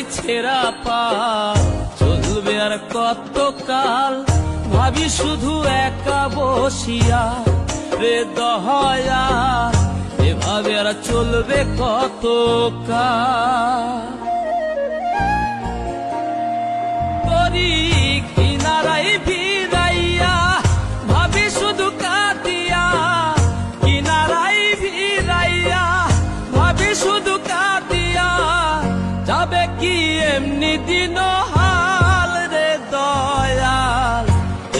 তোরি ছেঁড়া পাল চলবে আর কত কাল, ভাবি শুধু একা বসিয়া রে দয়াল, এভাবে আর চলবে কত কাল। তোরি কিনারাই ভিড়াইয়া ভাবি শুধু কাঁদিয়া, কিনারাই ভিড়াইয়া ভাবি শুধু কাঁদিয়া, যাবে কি এমনি দিন হাল রে দয়াল,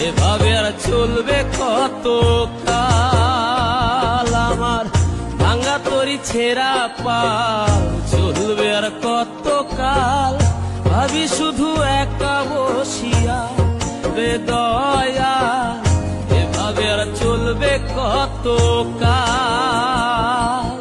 এভাবে আর চলবে কত কাল। আমার ভাঙা তোরি ছেঁড়া পাল চলবে আর কত কাল, ভাবি শুধু একা বসিয়া রে দয়াল, এভাবে আর চলবে কত কাল।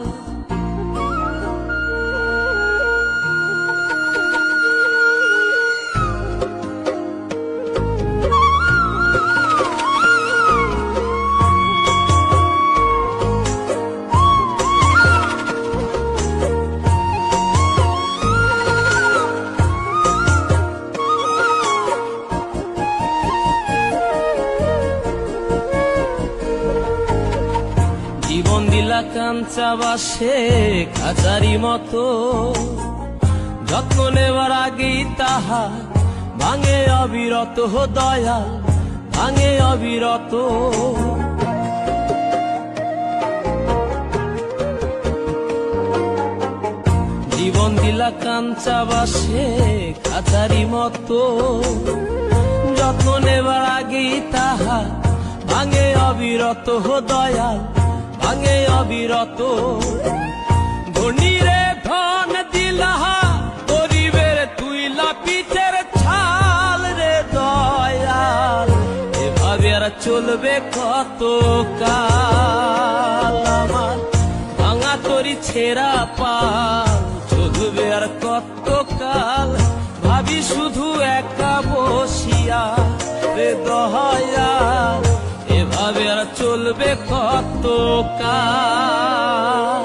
জীবন দিলা কাঞ্চা বাসে খাঁচারি মতো, যত্ন নেবার আগেই তাহা ভাঙে অবিরত দয়াল, ভাঙে অবিরত। জীবন দিলা কাঞ্চা বাসে খাঁচারি মতো, যত্ন নেবার আগেই তাহা ভাঙে অবিরত দয়াল, ভাঙে অবিরত। ধনীরে ধন দিলা গরিবের তুইলা পিঠের ছাল রে দয়াল, এভাবে আর চলবে কত কাল। আমার ভাঙা তোরি ছেঁড়া পাল চলবে আর কত কাল, ভাবি শুধু একা বসিয়া রে দয়াল, এভাবে আর চলবে কত কাল।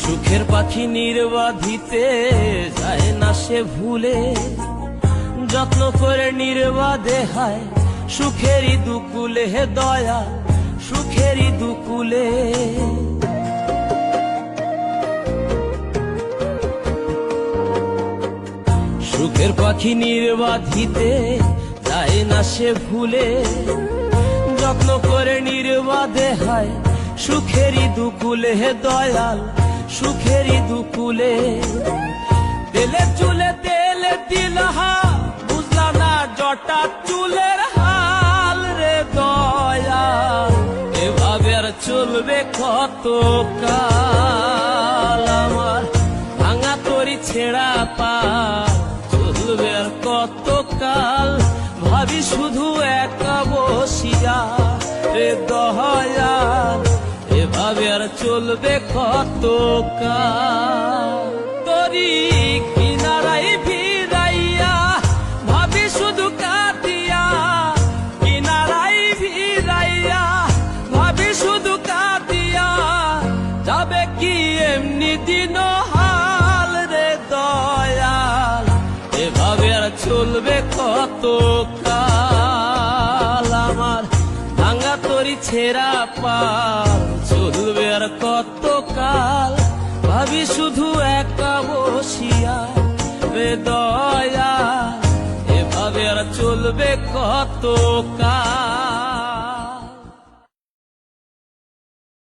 সুখের পাখি নির্বাধিতে যায় না সে ভুলে, যত্ন করে নির্বাধে হায় সুখেরই দুকুলে হে দয়া, সুখেরই দুকুলে। সুখের পাখি নির্বাধিতে যায় না সে ভুলে, যত্ন করে নির্বাধে হায় সুখেরই দুকুলে হে দয়াল, সুখেরই দুকুলে। তেলে চুলে তেলে দিলহা বুঝলা না জটা চুলের হাল রে দয়াল, এভাবে আর চলবে কত কাল। আমার ভাঙা তোরি ছেঁড়া পাল চলবে আর কত কাল, ভাবি শুধু একা বসিয়া রে দয়াল, এভাবে আর চলবে কত কাল। তোরি কিনারাই ভিড়াইয়া ভাবি শুধু কাঁদিয়া, কিনারাই ভিড়াইয়া ভাবি শুধু কাঁদিয়া, যাবে কি এমনি দিন হাল রে দয়াল, এভাবে আর চলবে কত কাল। আমার ভাঙা তোরি ছেঁড়া পাল চলবে আর কত কাল, ভাবি শুধু একা বসিয়া রে দয়াল, এভাবে আর চলবে কত কাল।